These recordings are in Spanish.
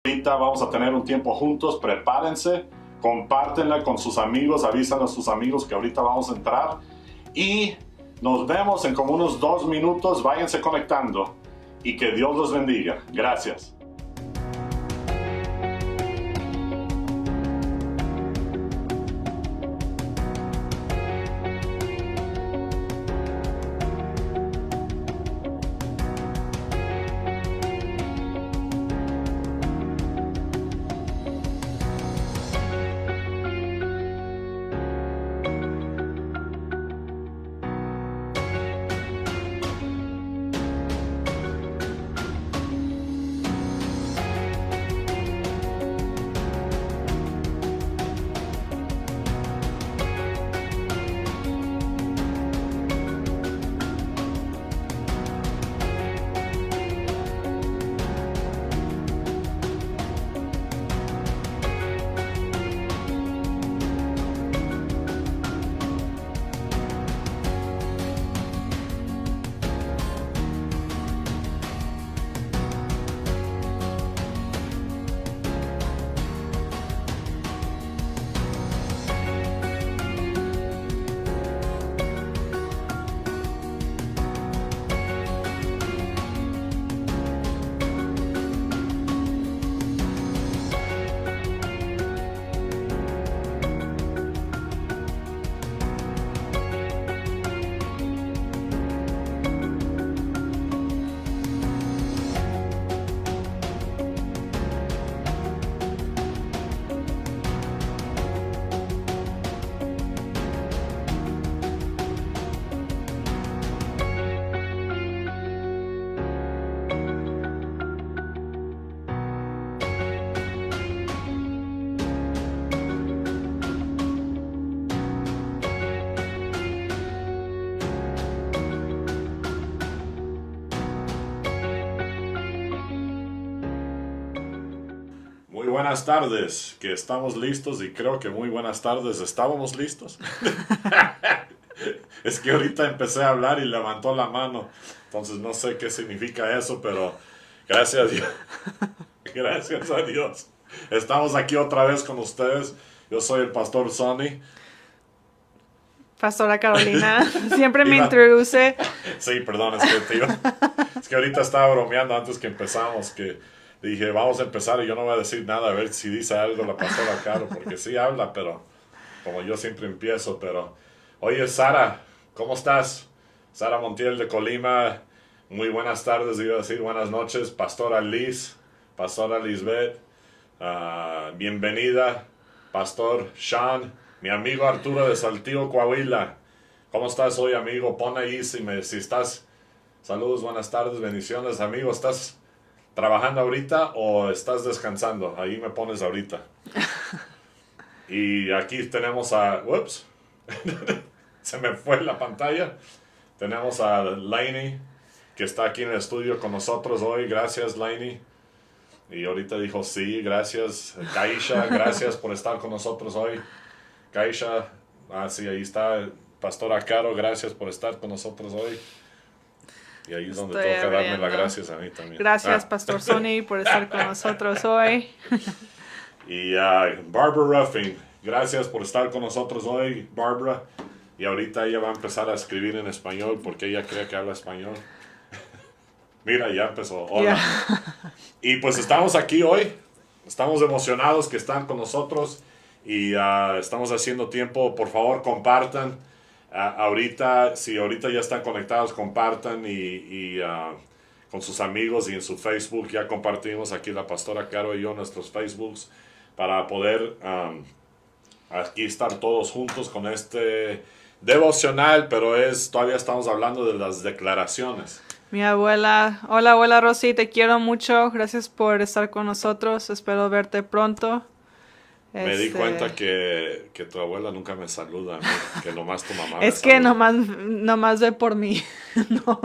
Ahorita vamos a tener un tiempo juntos, prepárense, compártenla con sus amigos, avísenle a sus amigos que ahorita vamos a entrar y nos vemos en como unos 2 minutos. Váyanse conectando y que Dios los bendiga. Gracias. Muy buenas tardes, que estamos listos y creo que muy buenas tardes, ¿estábamos listos? Es que ahorita empecé a hablar y levantó la mano, entonces no sé qué significa eso, pero gracias a Dios, gracias a Dios. Estamos aquí otra vez con ustedes, yo soy el pastor Sonny. Pastora Carolina, siempre me introduce. Sí, perdón, es que ahorita estaba bromeando antes que empezamos, que dije, vamos a empezar y yo no voy a decir nada, a ver si dice algo la pastora Caro, porque sí habla, pero como yo siempre empiezo, pero... Oye, Sara, ¿cómo estás? Sara Montiel de Colima, muy buenas tardes, iba a decir buenas noches. Pastora Liz, Pastora Lisbeth, bienvenida. Pastor Sean, mi amigo Arturo de Saltillo, Coahuila. ¿Cómo estás hoy, amigo? Pon ahí si estás... Saludos, buenas tardes, bendiciones, amigo. ¿Estás trabajando ahorita o estás descansando? Ahí me pones ahorita. Y aquí tenemos a... Ups. Se me fue la pantalla. Tenemos a Lainey, que está aquí en el estudio con nosotros hoy. Gracias, Lainey. Y ahorita dijo sí, gracias. Kaisha, gracias por estar con nosotros hoy. Kaisha, sí, ahí está. Pastora Caro, gracias por estar con nosotros hoy. Y ahí es donde toca darme las gracias a mí también. Gracias, Pastor Sonny, por estar con nosotros hoy. Y Barbara Ruffin, gracias por estar con nosotros hoy, Barbara. Y ahorita ella va a empezar a escribir en español porque ella cree que habla español. Mira, ya empezó. Hola. Yeah. Y pues estamos aquí hoy. Estamos emocionados que están con nosotros. Y estamos haciendo tiempo. Por favor, compartan. Si ahorita ya están conectados, compartan y con sus amigos y en su Facebook. Ya compartimos aquí la pastora Caro y yo nuestros Facebooks para poder aquí estar todos juntos con este devocional, pero todavía estamos hablando de las declaraciones. Mi abuela, hola abuela Rosy, te quiero mucho, gracias por estar con nosotros, espero verte pronto. Me di cuenta que tu abuela nunca me saluda, ¿no? Que nomás tu mamá es que nomás ve por mí. No.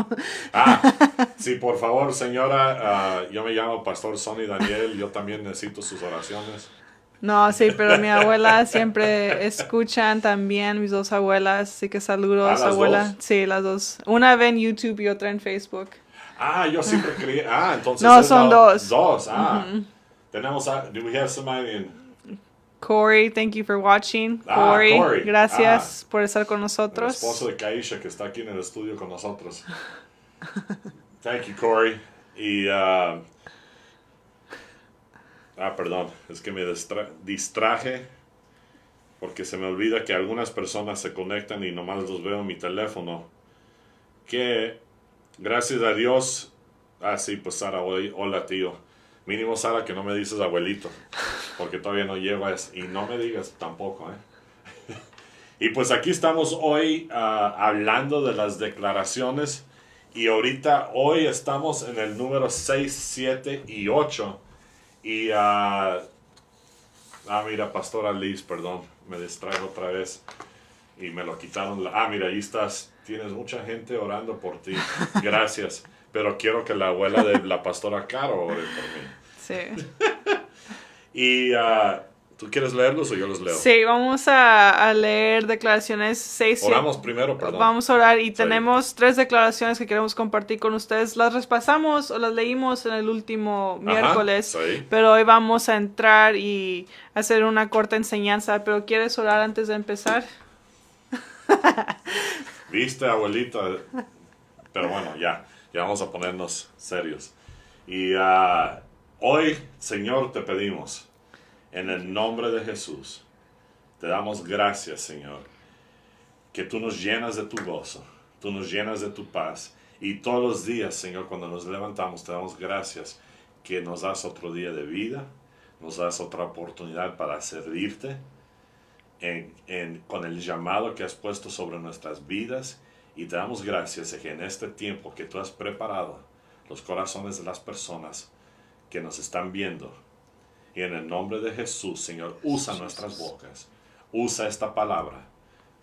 Sí, por favor, señora, yo me llamo Pastor Sonny Daniel, yo también necesito sus oraciones. No, sí, pero mi abuela siempre escuchan también, mis dos abuelas, así que saludos, ¿las abuela. Dos? Sí, las dos. Una ve en YouTube y otra en Facebook. Yo siempre creí, entonces no, son dos. Dos, Tenemos do we have somebody in? Corey, thank you for watching. Corey, gracias por estar con nosotros. El esposo de Kaisha que está aquí en el estudio con nosotros. Thank you, Corey. Y perdón, es que me distraje porque se me olvida que algunas personas se conectan y nomás los veo en mi teléfono. Que gracias a Dios, sí, pues Sara, hola tío. Mínimo Sara que no me dices abuelito, porque todavía no llego a eso. Y no me digas tampoco, Y pues aquí estamos hoy hablando de las declaraciones. Y ahorita, hoy estamos en el número 6, 7 y 8. Y, mira, Pastora Liz, perdón, me distraigo otra vez. Y me lo quitaron. Mira, ahí estás. Tienes mucha gente orando por ti. Gracias. Pero quiero que la abuela de la Pastora Caro ore por mí. Sí. Y, ¿tú quieres leerlos o yo los leo? Sí, vamos a leer declaraciones 6. Oramos primero, perdón. Vamos a orar y tenemos 3 declaraciones que queremos compartir con ustedes. Las repasamos o las leímos en el último miércoles, pero hoy vamos a entrar y hacer una corta enseñanza. ¿Pero quieres orar antes de empezar? Viste, abuelita. Pero bueno, ya vamos a ponernos serios. Y hoy, Señor, te pedimos, en el nombre de Jesús, te damos gracias, Señor, que tú nos llenas de tu gozo, tú nos llenas de tu paz. Y todos los días, Señor, cuando nos levantamos, te damos gracias que nos das otro día de vida, nos das otra oportunidad para servirte con el llamado que has puesto sobre nuestras vidas. Y te damos gracias que en este tiempo que tú has preparado los corazones de las personas que nos están viendo. Y en el nombre de Jesús, Señor, usa nuestras bocas. Usa esta palabra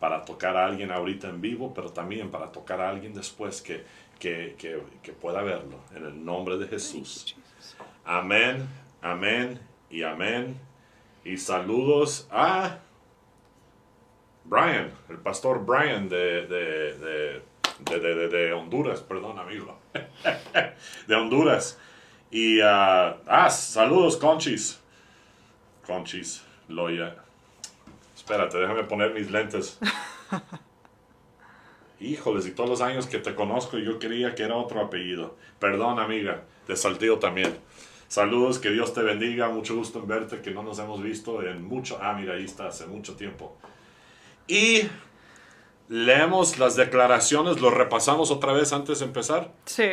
para tocar a alguien ahorita en vivo, pero también para tocar a alguien después que pueda verlo. En el nombre de Jesús. Amén, amén y amén. Y saludos a Brian, el pastor Brian de Honduras, perdón, amigo. De Honduras. Y saludos, Conchis. Conchis, Loya. Espérate, déjame poner mis lentes. Híjoles, y todos los años que te conozco yo creía que era otro apellido. Perdón, amiga, de Saltillo también. Saludos, que Dios te bendiga. Mucho gusto en verte, que no nos hemos visto en mucho. Mira, ahí está, hace mucho tiempo. Y leemos las declaraciones, ¿lo repasamos otra vez antes de empezar? Sí.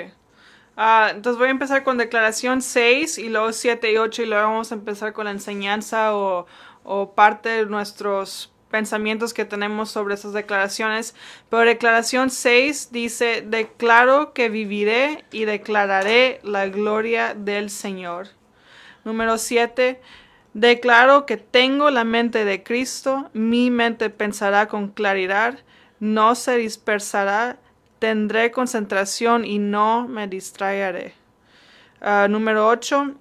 Entonces voy a empezar con declaración 6 y luego 7 y 8 y luego vamos a empezar con la enseñanza o parte de nuestros pensamientos que tenemos sobre esas declaraciones. Pero declaración 6 dice: declaro que viviré y declararé la gloria del Señor. Número 7. Declaro que tengo la mente de Cristo, mi mente pensará con claridad, no se dispersará, tendré concentración y no me distraeré. Número 8.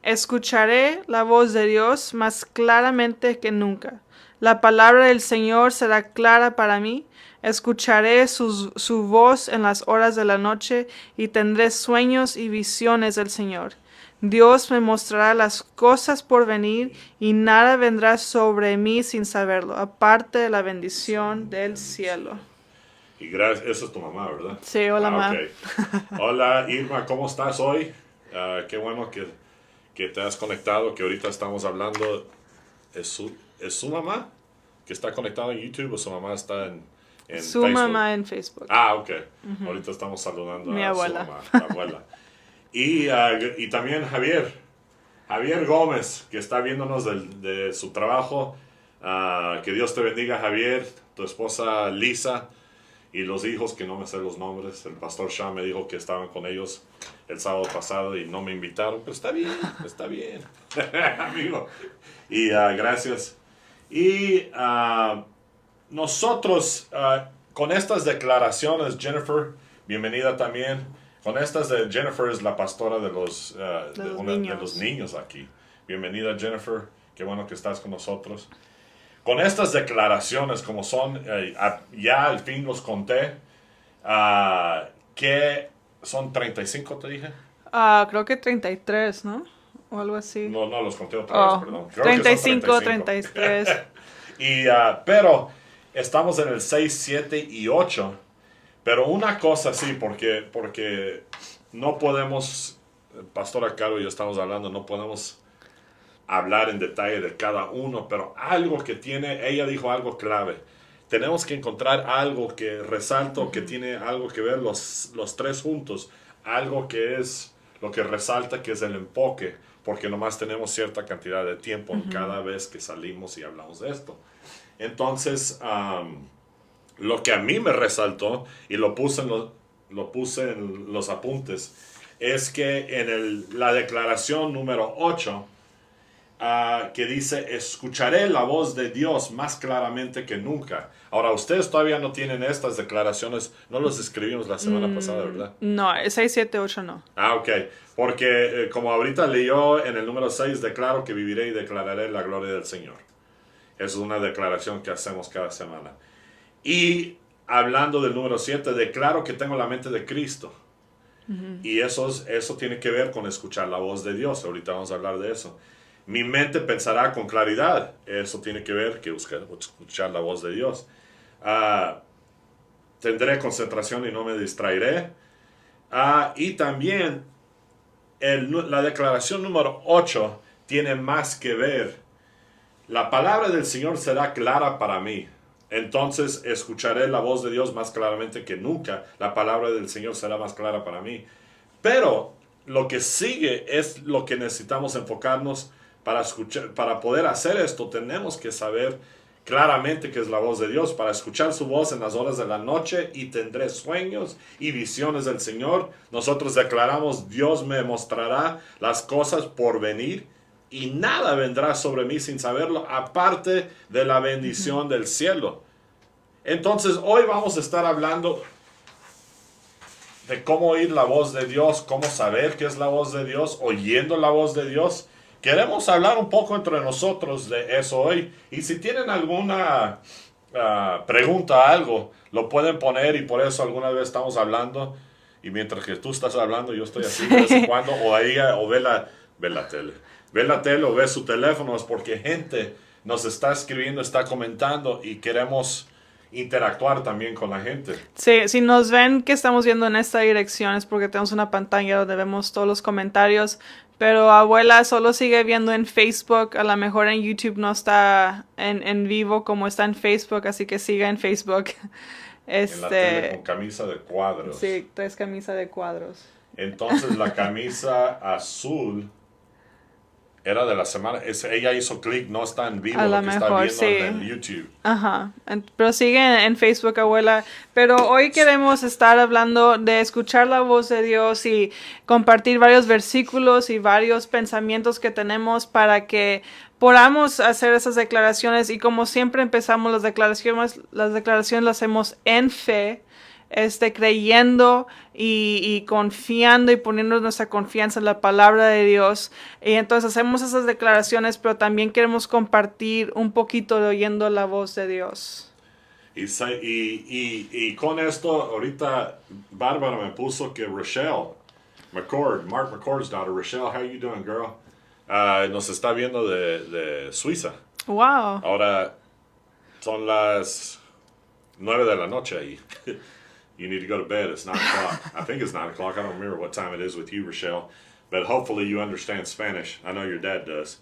Escucharé la voz de Dios más claramente que nunca. La palabra del Señor será clara para mí. Escucharé su voz en las horas de la noche y tendré sueños y visiones del Señor. Dios me mostrará las cosas por venir y nada vendrá sobre mí sin saberlo, aparte de la bendición del cielo. Y gracias, esa es tu mamá, ¿verdad? Sí, hola, mamá. Okay. Hola, Irma, ¿cómo estás hoy? Qué bueno que te has conectado, que ahorita estamos hablando. ¿Es su mamá que está conectada en YouTube o su mamá está en su Facebook? Mamá en Facebook. Ok. Ahorita estamos saludando Mi a abuela. su mamá, la abuela. Y también Javier Gómez, que está viéndonos de su trabajo. Que Dios te bendiga, Javier, tu esposa Lisa y los hijos, que no me sé los nombres. El pastor Shah me dijo que estaban con ellos el sábado pasado y no me invitaron, pero está bien, amigo. Y gracias. Y nosotros, con estas declaraciones, Jennifer, bienvenida también. Con estas Jennifer es la pastora de los niños aquí. Bienvenida, Jennifer. Qué bueno que estás con nosotros. Con estas declaraciones, como son, ya al fin los conté, que son 35, te dije. Creo que 33, ¿no? o algo así. No, los conté otra vez, perdón. Creo 35, que son 33. Pero estamos en el 6, 7 y 8. Pero una cosa sí, porque no podemos, Pastora Caro y yo estamos hablando, no podemos hablar en detalle de cada uno, pero algo que tiene, ella dijo algo clave. Tenemos que encontrar algo que resalta, que tiene algo que ver los tres juntos, algo que es lo que resalta, que es el enfoque, porque nomás tenemos cierta cantidad de tiempo en cada vez que salimos y hablamos de esto. Entonces, lo que a mí me resaltó, y lo puse en los apuntes, es que en la declaración número 8, que dice, escucharé la voz de Dios más claramente que nunca. Ahora, ustedes todavía no tienen estas declaraciones, no los escribimos la semana pasada, ¿verdad? No, 6, 7, 8 no. Ok, porque como ahorita leyó en el número 6, declaro que viviré y declararé la gloria del Señor. Es una declaración que hacemos cada semana. Y hablando del número 7, declaro que tengo la mente de Cristo. Y eso tiene que ver con escuchar la voz de Dios. Ahorita vamos a hablar de eso. Mi mente pensará con claridad. Eso tiene que ver con escuchar la voz de Dios. Tendré concentración y no me distraeré. Y también la declaración número 8 tiene más que ver. La palabra del Señor será clara para mí. Entonces escucharé la voz de Dios más claramente que nunca. La palabra del Señor será más clara para mí. Pero lo que sigue es lo que necesitamos enfocarnos para escuchar. Para poder hacer esto tenemos que saber claramente que es la voz de Dios. Para escuchar su voz en las horas de la noche y tendré sueños y visiones del Señor. Nosotros declaramos, Dios me mostrará las cosas por venir. Y nada vendrá sobre mí sin saberlo, aparte de la bendición del cielo. Entonces, hoy vamos a estar hablando de cómo oír la voz de Dios, cómo saber qué es la voz de Dios, oyendo la voz de Dios. Queremos hablar un poco entre nosotros de eso hoy. Y si tienen alguna pregunta, algo, lo pueden poner y por eso alguna vez estamos hablando. Y mientras que tú estás hablando, yo estoy así de vez en cuando, o ve la tele. Ve la tele o ve su teléfono, es porque gente nos está escribiendo, está comentando y queremos interactuar también con la gente. Sí, si nos ven que estamos viendo en esta dirección es porque tenemos una pantalla donde vemos todos los comentarios, pero abuela solo sigue viendo en Facebook, a lo mejor en YouTube no está en vivo como está en Facebook, así que siga en Facebook. En la tele con camisa de cuadros. Sí, traes camisa de cuadros. Entonces la camisa azul era de la semana. Ella hizo clic, no está en vivo, lo que está viendo en YouTube. Ajá. Pero sigue en Facebook, abuela. Pero hoy queremos estar hablando de escuchar la voz de Dios y compartir varios versículos y varios pensamientos que tenemos para que podamos hacer esas declaraciones. Y como siempre empezamos las declaraciones las hacemos en fe. Creyendo y confiando y poniendo nuestra confianza en la palabra de Dios. Y entonces hacemos esas declaraciones, pero también queremos compartir un poquito de oyendo la voz de Dios. Y con esto, ahorita Bárbara me puso que Rochelle McCord, Mark McCord's daughter, Rochelle, how you doing, girl? Nos está viendo de Suiza. Wow. Ahora son las 9 de la noche ahí. You need to go to bed. It's 9 o'clock. I think it's 9 o'clock. I don't remember what time it is with you, Rochelle. But hopefully you understand Spanish. I know your dad does.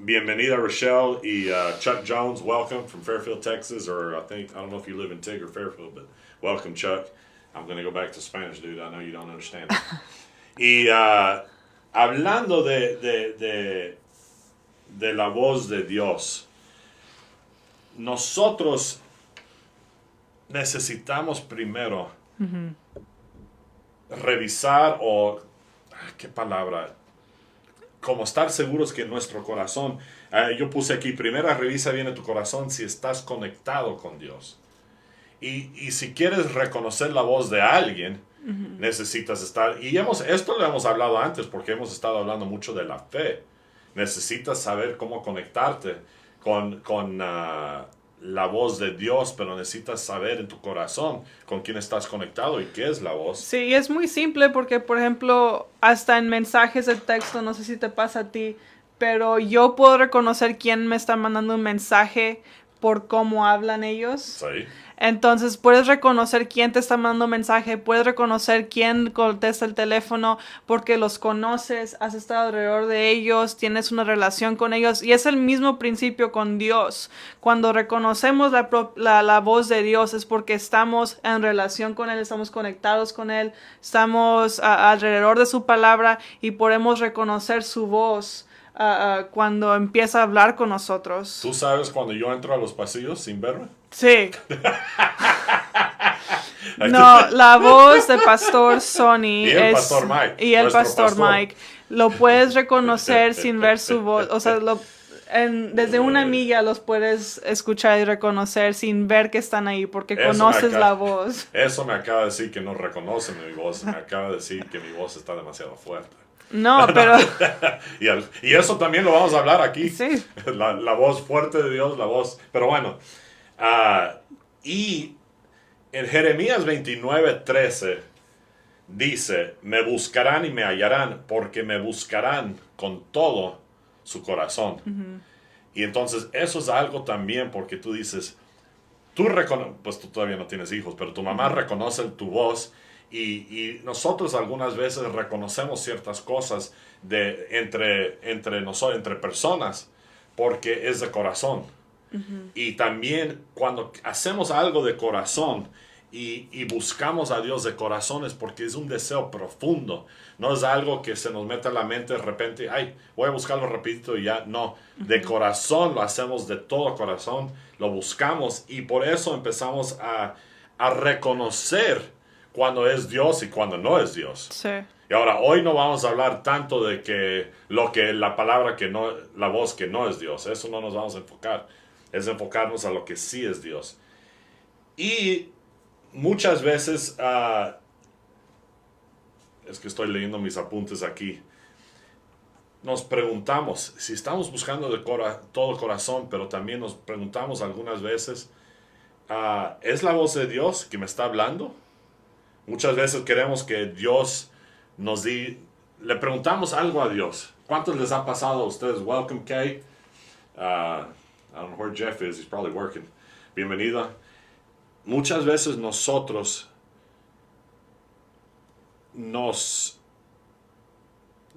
Bienvenida, Rochelle. Y Chuck Jones, welcome from Fairfield, Texas. Or I don't know if you live in Tig or Fairfield, but welcome, Chuck. I'm going to go back to Spanish, dude. I know you don't understand. Y hablando de la voz de Dios, nosotros necesitamos primero revisar ¿qué palabra? Como estar seguros que nuestro corazón, yo puse aquí, primero revisa bien en tu corazón si estás conectado con Dios. Y si quieres reconocer la voz de alguien, necesitas estar, esto lo hemos hablado antes porque hemos estado hablando mucho de la fe. Necesitas saber cómo conectarte con la voz de Dios, pero necesitas saber en tu corazón con quién estás conectado y qué es la voz. Sí, y es muy simple porque, por ejemplo, hasta en mensajes de texto, no sé si te pasa a ti, pero yo puedo reconocer quién me está mandando un mensaje por cómo hablan ellos. Sí. Entonces puedes reconocer quién te está mandando un mensaje, puedes reconocer quién contesta el teléfono porque los conoces, has estado alrededor de ellos, tienes una relación con ellos y es el mismo principio con Dios. Cuando reconocemos la voz de Dios es porque estamos en relación con Él, estamos conectados con Él, estamos alrededor de su palabra y podemos reconocer su voz cuando empieza a hablar con nosotros. ¿Tú sabes cuando yo entro a los pasillos sin verme? Sí. No, la voz de Pastor Sony y el Pastor Mike. Y el Pastor Mike. Lo puedes reconocer sin ver su voz. O sea, desde una milla los puedes escuchar y reconocer sin ver que están ahí porque conoces la voz. Eso me acaba de decir que no reconocen mi voz. Me acaba de decir que mi voz está demasiado fuerte. No, pero... y eso también lo vamos a hablar aquí. Sí. La voz fuerte de Dios, la voz. Pero bueno. Y en Jeremías 29:13 dice, me buscarán y me hallarán porque me buscarán con todo su corazón. Y entonces eso es algo también porque tú dices, pues tú todavía no tienes hijos, pero tu mamá reconoce tu voz y nosotros algunas veces reconocemos ciertas cosas entre personas porque es de corazón. Y también cuando hacemos algo de corazón y buscamos a Dios de corazón es porque es un deseo profundo. No es algo que se nos mete a la mente de repente, ay, voy a buscarlo rapidito y ya. No, de corazón lo hacemos de todo corazón, lo buscamos y por eso empezamos a reconocer cuando es Dios y cuando no es Dios. Sí. Y ahora, hoy no vamos a hablar tanto de que la palabra que no, la voz que no es Dios. Eso no nos vamos a enfocar. Es enfocarnos a lo que sí es Dios. Y muchas veces, es que estoy leyendo mis apuntes aquí, nos preguntamos, si estamos buscando de todo corazón, pero también nos preguntamos algunas veces, ¿es la voz de Dios que me está hablando? Muchas veces queremos que Dios le preguntamos algo a Dios. ¿Cuántos les ha pasado a ustedes? Welcome, Kay. I don't know where Jeff is. He's probably working. Bienvenida. Muchas veces nosotros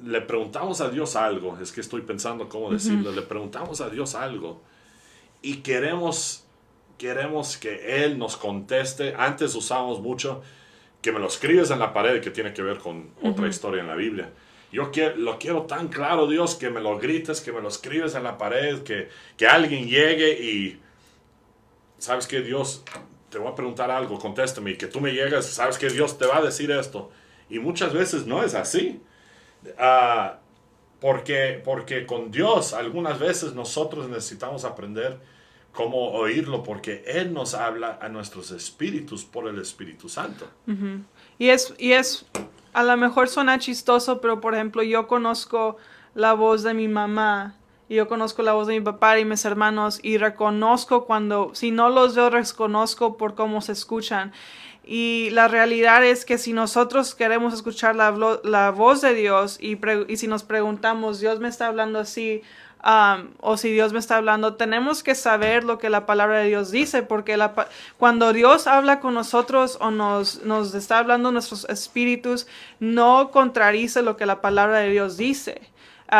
le preguntamos a Dios algo. Es que estoy pensando cómo decirlo. Le preguntamos a Dios algo y queremos que Él nos conteste. Antes usamos mucho que me lo escribes en la pared, que tiene que ver con otra historia en la Biblia. Yo lo quiero tan claro, Dios, que me lo grites, que me lo escribes en la pared, que alguien llegue y... ¿Sabes qué, Dios? Te voy a preguntar algo, contéstame. Y que tú me llegues, ¿sabes qué, Dios te va a decir esto? Y muchas veces no es así. Porque con Dios algunas veces nosotros necesitamos aprender cómo oírlo, porque Él nos habla a nuestros espíritus por el Espíritu Santo. Y es a lo mejor suena chistoso, pero por ejemplo yo conozco la voz de mi mamá y yo conozco la voz de mi papá y mis hermanos y reconozco si no los veo, reconozco por cómo se escuchan. Y la realidad es que si nosotros queremos escuchar la voz de Dios y si nos preguntamos, ¿Dios me está hablando así? O si Dios me está hablando, tenemos que saber lo que la palabra de Dios dice, porque cuando Dios habla con nosotros o nos está hablando nuestros espíritus, no contradice lo que la palabra de Dios dice.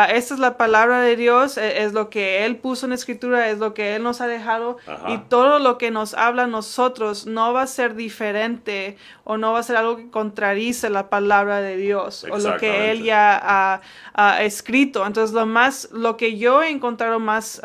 Esta es la palabra de Dios, es lo que Él puso en Escritura, es lo que Él nos ha dejado. Ajá. Y todo lo que nos habla a nosotros no va a ser diferente o no va a ser algo que contradice la palabra de Dios o lo que Él ya ha escrito. Entonces lo que yo he encontrado más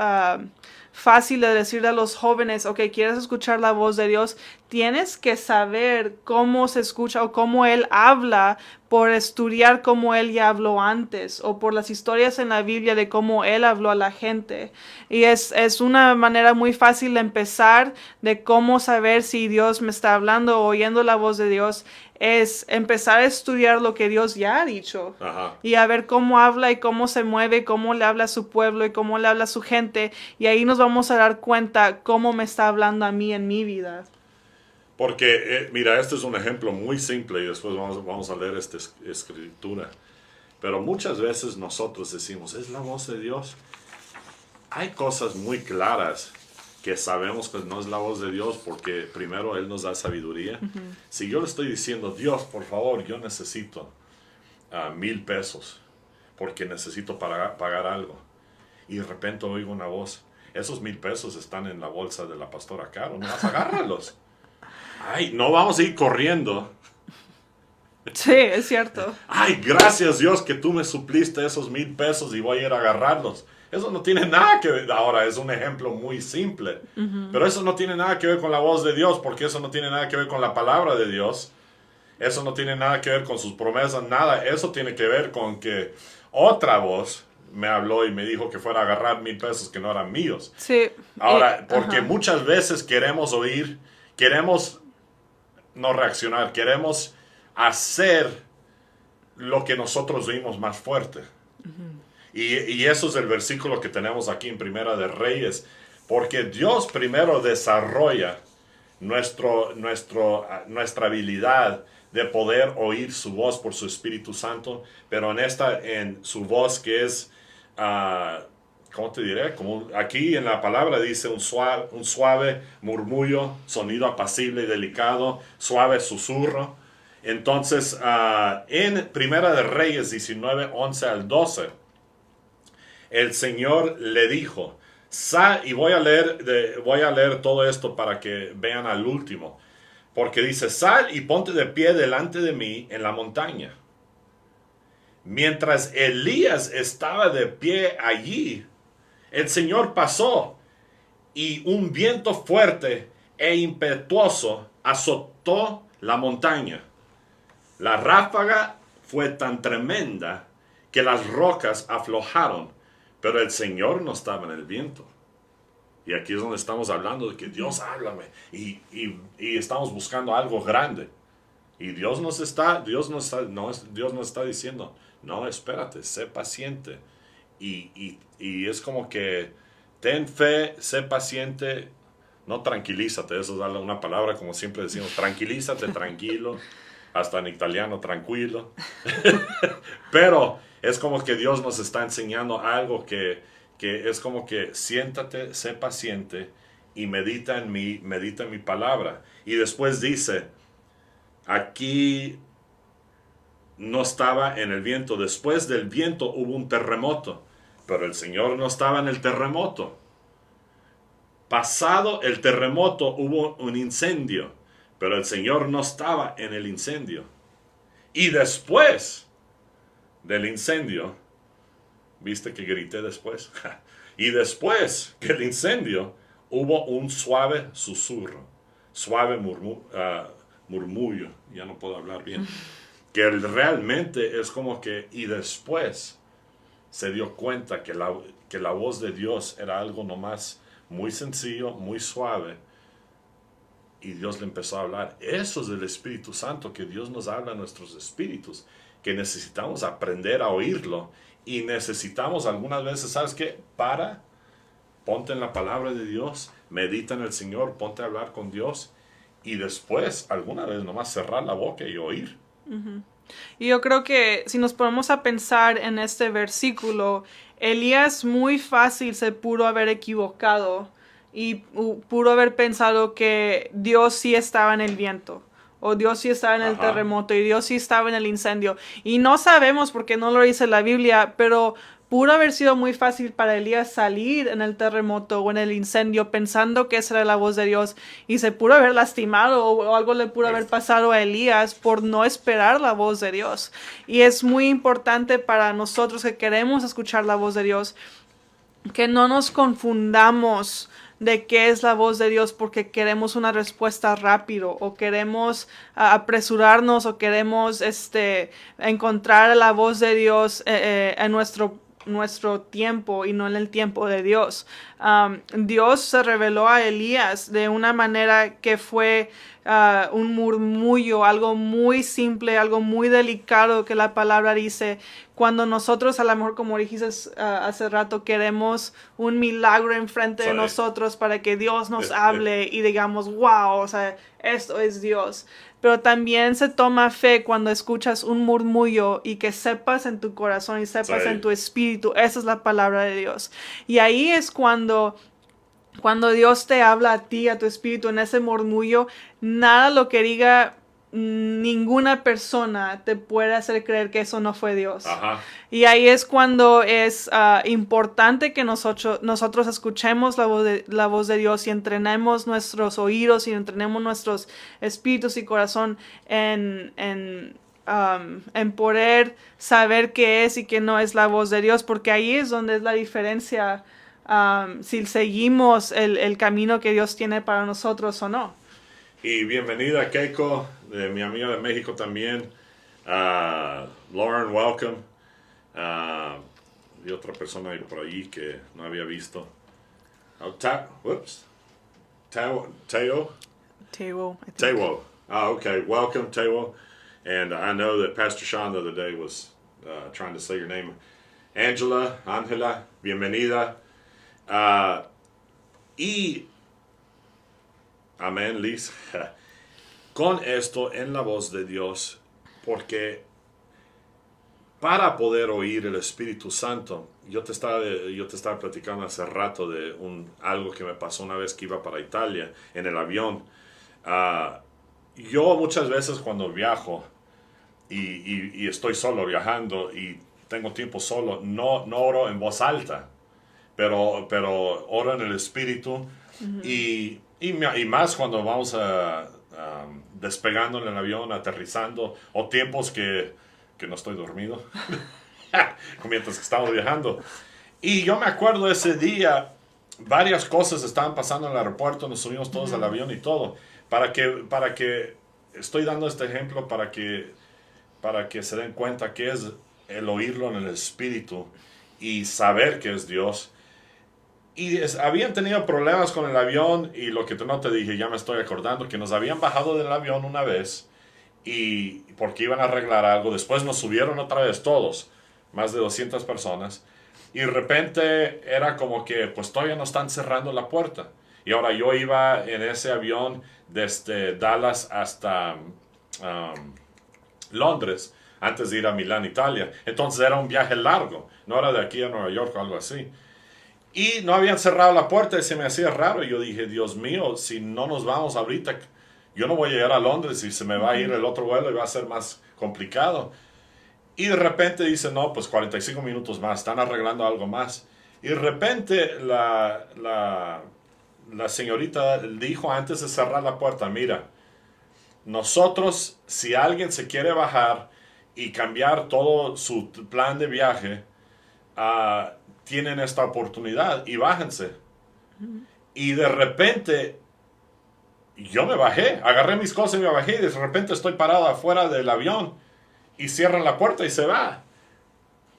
fácil de decirle a los jóvenes, ok, ¿quieres escuchar la voz de Dios? tienes que saber cómo se escucha o cómo él habla por estudiar cómo él ya habló antes o por las historias en la Biblia de cómo él habló a la gente. Y es una manera muy fácil de empezar de cómo saber si Dios me está hablando o oyendo la voz de Dios. Es empezar a estudiar lo que Dios ya ha dicho. Ajá. Y a ver cómo habla y cómo se mueve, cómo le habla a su pueblo y cómo le habla a su gente. Y ahí nos vamos a dar cuenta cómo me está hablando a mí en mi vida. Porque, mira, este es un ejemplo muy simple y después vamos a leer esta escritura. Pero muchas veces nosotros decimos, ¿es la voz de Dios? Hay cosas muy claras que sabemos que no es la voz de Dios porque primero Él nos da sabiduría. Si yo le estoy diciendo, Dios, por favor, yo necesito 1,000 pesos porque necesito pagar algo. Y de repente oigo una voz, esos 1,000 pesos están en la bolsa de la pastora Caro, no vas a agárralos. Ay, no vamos a ir corriendo. Sí, es cierto. Ay, gracias Dios que tú me supliste esos 1,000 pesos y voy a ir a agarrarlos. Eso no tiene nada que ver. Ahora, es un ejemplo muy simple. Pero eso no tiene nada que ver con la voz de Dios, porque eso no tiene nada que ver con la palabra de Dios. Eso no tiene nada que ver con sus promesas, nada. Eso tiene que ver con que otra voz me habló y me dijo que fuera a agarrar 1,000 pesos que no eran míos. Sí. Ahora, porque muchas veces queremos oír, queremos no reaccionar, queremos hacer lo que nosotros oímos más fuerte. Y eso es el versículo que tenemos aquí en Primera de Reyes, porque Dios primero desarrolla nuestra habilidad de poder oír su voz por su Espíritu Santo, pero en su voz que es, ¿cómo te diré? Como aquí en la palabra dice un suave murmullo, sonido apacible y delicado, suave susurro. Entonces, en Primera de Reyes 19, 11 al 12, el Señor le dijo, y voy a leer todo esto para que vean al último, porque dice, sal y ponte de pie delante de mí en la montaña. Mientras Elías estaba de pie allí, el Señor pasó y un viento fuerte e impetuoso azotó la montaña. La ráfaga fue tan tremenda que las rocas aflojaron, pero el Señor no estaba en el viento. Y aquí es donde estamos hablando de que Dios háblame y estamos buscando algo grande. Y Dios nos está diciendo, no, espérate, sé paciente. Y es como que ten fe, sé paciente, no tranquilízate, eso es darle una palabra como siempre decimos, tranquilízate, tranquilo, hasta en italiano, tranquilo. Pero es como que Dios nos está enseñando algo que es como que siéntate, sé paciente y medita en mi palabra. Y después dice, aquí no estaba en el viento. Después del viento hubo un terremoto, pero el Señor no estaba en el terremoto. Pasado el terremoto hubo un incendio, pero el Señor no estaba en el incendio. Y después del incendio, ¿viste que grité después? Y después que el incendio hubo un suave susurro, suave murmullo, ya no puedo hablar bien, que realmente es como que, y después se dio cuenta que la voz de Dios era algo nomás muy sencillo, muy suave, y Dios le empezó a hablar. Eso es del Espíritu Santo, que Dios nos habla a nuestros espíritus, que necesitamos aprender a oírlo, y necesitamos algunas veces, ¿sabes qué? Ponte en la palabra de Dios, medita en el Señor, ponte a hablar con Dios, y después, alguna vez nomás cerrar la boca y oír. Y yo creo que si nos ponemos a pensar en este versículo, Elías muy fácil se pudo haber equivocado y pudo haber pensado que Dios sí estaba en el viento, o Dios sí estaba en el terremoto, y Dios sí estaba en el incendio. Y no sabemos porque no lo dice la Biblia, pero pudo haber sido muy fácil para Elías salir en el terremoto o en el incendio pensando que esa era la voz de Dios, y se pudo haber lastimado o algo le pudo haber pasado a Elías por no esperar la voz de Dios. Y es muy importante para nosotros que queremos escuchar la voz de Dios que no nos confundamos de qué es la voz de Dios porque queremos una respuesta rápido o queremos apresurarnos o queremos encontrar la voz de Dios en nuestro tiempo y no en el tiempo de Dios. Dios se reveló a Elías de una manera que fue un murmullo, algo muy simple, algo muy delicado que la palabra dice. Cuando nosotros, a lo mejor como dijiste hace rato, queremos un milagro enfrente de nosotros para que Dios nos hable y digamos, wow, o sea, esto es Dios. Pero también se toma fe cuando escuchas un murmullo y que sepas en tu corazón y sepas en tu espíritu, esa es la palabra de Dios. Y ahí es cuando Dios te habla a ti, a tu espíritu, en ese murmullo, nada lo que diga ninguna persona te puede hacer creer que eso no fue Dios. Ajá. Y ahí es cuando es importante que nosotros escuchemos la voz de Dios y entrenemos nuestros oídos y entrenemos nuestros espíritus y corazón en poder saber qué es y qué no es la voz de Dios, porque ahí es donde es la diferencia si seguimos el camino que Dios tiene para nosotros o no. Y bienvenida Keiko, mi amiga de México también. Lauren, welcome. Y otra persona por allí que no había visto. Teo. Teo. Okay. Welcome, Teo. And I know that Pastor Sean the other day was trying to say your name. Angela, bienvenida. Y amén, Liz. Con esto en la voz de Dios, porque para poder oír el Espíritu Santo, yo te estaba platicando hace rato de algo que me pasó una vez que iba para Italia en el avión. Yo muchas veces cuando viajo y estoy solo viajando y tengo tiempo solo, no oro en voz alta, pero oro en el Espíritu. Uh-huh. Y más cuando vamos despegando en el avión, aterrizando, o tiempos que no estoy dormido, mientras que estamos viajando. Y yo me acuerdo de ese día, varias cosas estaban pasando en el aeropuerto, nos subimos todos al avión y todo. Para que estoy dando este ejemplo para que se den cuenta que es el oírlo en el Espíritu y saber que es Dios. Y habían tenido problemas con el avión, y lo que no te dije, ya me estoy acordando, que nos habían bajado del avión una vez y porque iban a arreglar algo. Después nos subieron otra vez todos, más de 200 personas, y de repente era como que pues todavía no están cerrando la puerta. Y ahora yo iba en ese avión desde Dallas hasta Londres, antes de ir a Milán, Italia. Entonces era un viaje largo, no era de aquí a Nueva York o algo así. Y no habían cerrado la puerta y se me hacía raro. Y yo dije, Dios mío, si no nos vamos ahorita, yo no voy a llegar a Londres y se me va a ir el otro vuelo y va a ser más complicado. Y de repente dice, no, pues 45 minutos más, están arreglando algo más. Y de repente la señorita dijo antes de cerrar la puerta, mira, nosotros, si alguien se quiere bajar y cambiar todo su plan de viaje, tienen esta oportunidad y bájense. Y de repente yo me bajé, agarré mis cosas y me bajé, y de repente estoy parado afuera del avión y cierran la puerta y se va.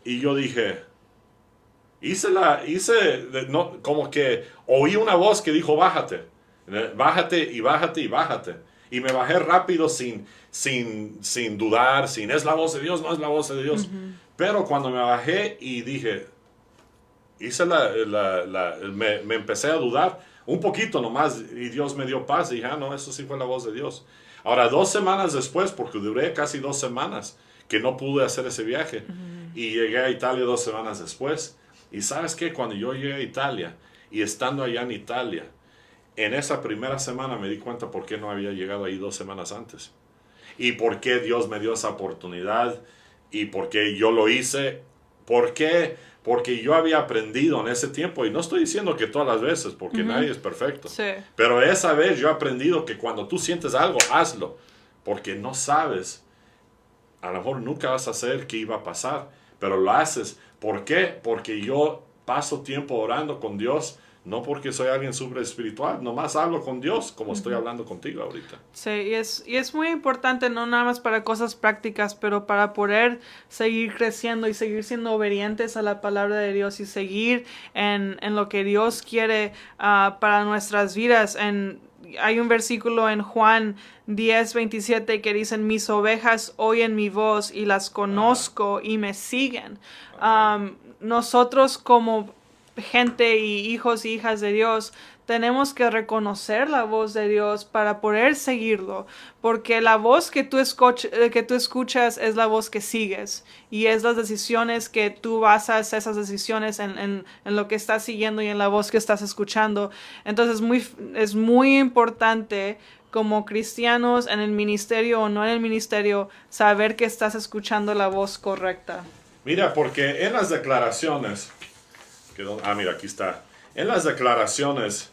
Y yo dije, como que oí una voz que dijo, bájate y bájate y bájate. Y me bajé rápido sin dudar, es la voz de Dios, no es la voz de Dios. Uh-huh. Pero cuando me bajé y dije, me empecé a dudar un poquito nomás, y Dios me dio paz, y dije, no, eso sí fue la voz de Dios. Ahora, 2 semanas después, porque duré casi 2 semanas que no pude hacer ese viaje, y llegué a Italia 2 semanas después. Y ¿sabes qué? Cuando yo llegué a Italia, y estando allá en Italia, en esa primera semana me di cuenta por qué no había llegado ahí 2 semanas antes, y por qué Dios me dio esa oportunidad, y por qué yo lo hice. ¿Por qué? Porque yo había aprendido en ese tiempo, y no estoy diciendo que todas las veces, porque nadie es perfecto. Sí. Pero esa vez yo he aprendido que cuando tú sientes algo, hazlo. Porque no sabes, a lo mejor nunca vas a saber qué iba a pasar, pero lo haces. ¿Por qué? Porque yo paso tiempo orando con Dios, No porque soy alguien súper espiritual, nomás hablo con Dios como estoy hablando contigo ahorita. Sí, y es muy importante, no nada más para cosas prácticas, pero para poder seguir creciendo y seguir siendo obedientes a la palabra de Dios y seguir en lo que Dios quiere para nuestras vidas. Hay un versículo en Juan 10:27 que dicen, mis ovejas oyen mi voz y las conozco y me siguen. Nosotros como gente y hijos y hijas de Dios tenemos que reconocer la voz de Dios para poder seguirlo, porque la voz que tú escuchas es la voz que sigues y es las decisiones que tú basas esas decisiones en lo que estás siguiendo y en la voz que estás escuchando. Entonces es muy importante como cristianos en el ministerio o no en el ministerio saber que estás escuchando la voz correcta. Mira, porque en las declaraciones, mira, aquí está, en las declaraciones,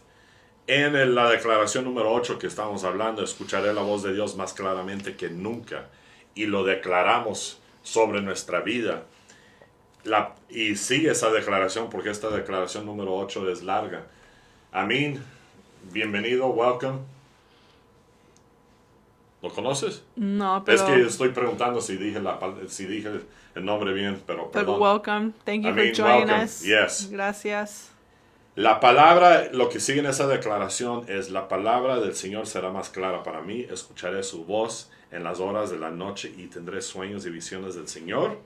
la declaración número 8 que estamos hablando, escucharé la voz de Dios más claramente que nunca, y lo declaramos sobre nuestra vida. Y sigue esa declaración porque esta declaración número 8 es larga. Amín, bienvenido, welcome. ¿Lo conoces? No, pero... Es que estoy preguntando si dije el nombre bien, pero perdón. But welcome. Thank you for joining us. Yes. Gracias. La palabra, lo que sigue en esa declaración es: la palabra del Señor será más clara para mí, escucharé su voz en las horas de la noche y tendré sueños y visiones del Señor.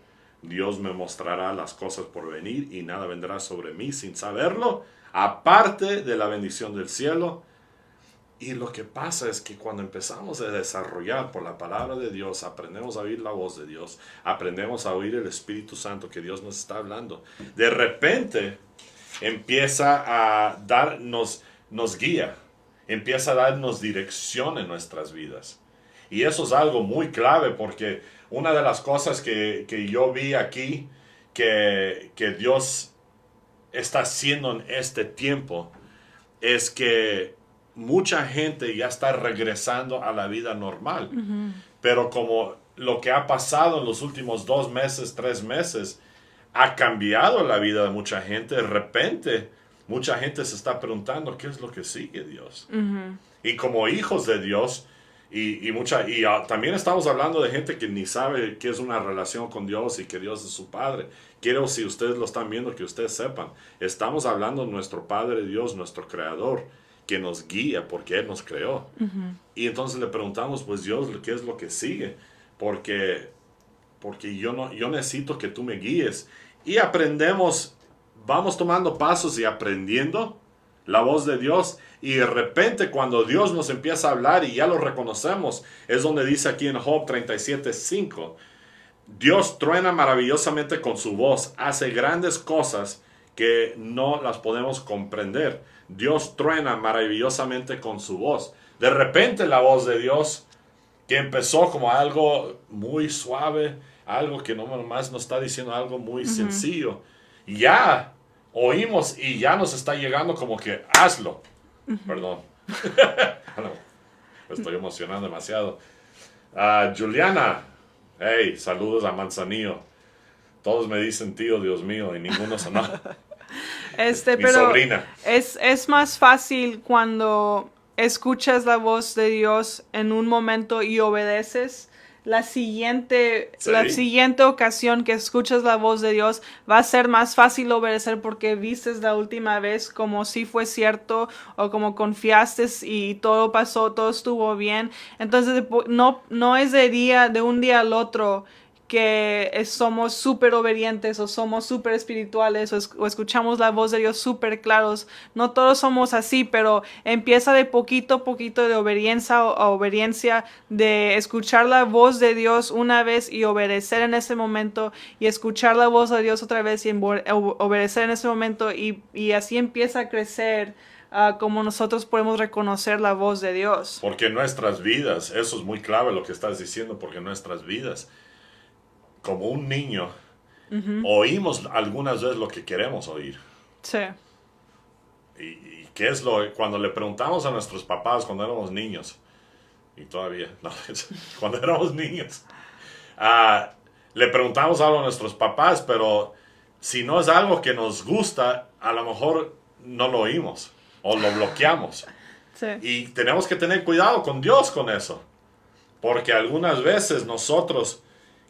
Dios me mostrará las cosas por venir y nada vendrá sobre mí sin saberlo, aparte de la bendición del cielo. Y lo que pasa es que cuando empezamos a desarrollar por la palabra de Dios, aprendemos a oír la voz de Dios, aprendemos a oír el Espíritu Santo que Dios nos está hablando. De repente empieza a darnos, nos guía, empieza a darnos dirección en nuestras vidas. Y eso es algo muy clave, porque una de las cosas que yo vi aquí que Dios está haciendo en este tiempo es que mucha gente ya está regresando a la vida normal. Pero como lo que ha pasado en los últimos 2 meses, 3 meses, ha cambiado la vida de mucha gente. De repente, mucha gente se está preguntando, ¿qué es lo que sigue, Dios? Y como hijos de Dios, también estamos hablando de gente que ni sabe qué es una relación con Dios y que Dios es su Padre. Quiero, si ustedes lo están viendo, que ustedes sepan, estamos hablando de nuestro Padre Dios, nuestro Creador, que nos guía porque Él nos creó. Y entonces le preguntamos, pues Dios, ¿qué es lo que sigue? Porque yo necesito que tú me guíes. Y aprendemos, vamos tomando pasos y aprendiendo la voz de Dios. Y de repente cuando Dios nos empieza a hablar y ya lo reconocemos, es donde dice aquí en Job 37:5, Dios truena maravillosamente con su voz, hace grandes cosas que no las podemos comprender. Dios truena maravillosamente con su voz. De repente la voz de Dios, que empezó como algo muy suave, algo que no más nos está diciendo algo muy sencillo, ya oímos y ya nos está llegando como que hazlo. Perdón. Me estoy emocionando demasiado. Juliana, hey, saludos a Manzanillo. Todos me dicen tío, Dios mío, y ninguno sonó. Mi pero sobrina. Es más fácil cuando escuchas la voz de Dios en un momento y obedeces. La siguiente ocasión que escuchas la voz de Dios va a ser más fácil obedecer porque vistes la última vez como si fue cierto o como confiaste y todo pasó, todo estuvo bien. Entonces no es de un día al otro que somos súper obedientes o somos súper espirituales o escuchamos la voz de Dios súper claros. No todos somos así, pero empieza de poquito a poquito de obediencia a obediencia, de escuchar la voz de Dios una vez y obedecer en ese momento, y escuchar la voz de Dios otra vez y obedecer en ese momento, y así empieza a crecer. Como nosotros podemos reconocer la voz de Dios. Porque en nuestras vidas, eso es muy clave lo que estás diciendo, porque en nuestras vidas, como un niño, oímos algunas veces lo que queremos oír. Sí. ¿Y qué es cuando le preguntamos a nuestros papás cuando éramos niños? Y todavía, no, cuando éramos niños, le preguntamos algo a nuestros papás, pero si no es algo que nos gusta, a lo mejor no lo oímos o lo bloqueamos. Sí. Y tenemos que tener cuidado con Dios con eso. Porque algunas veces nosotros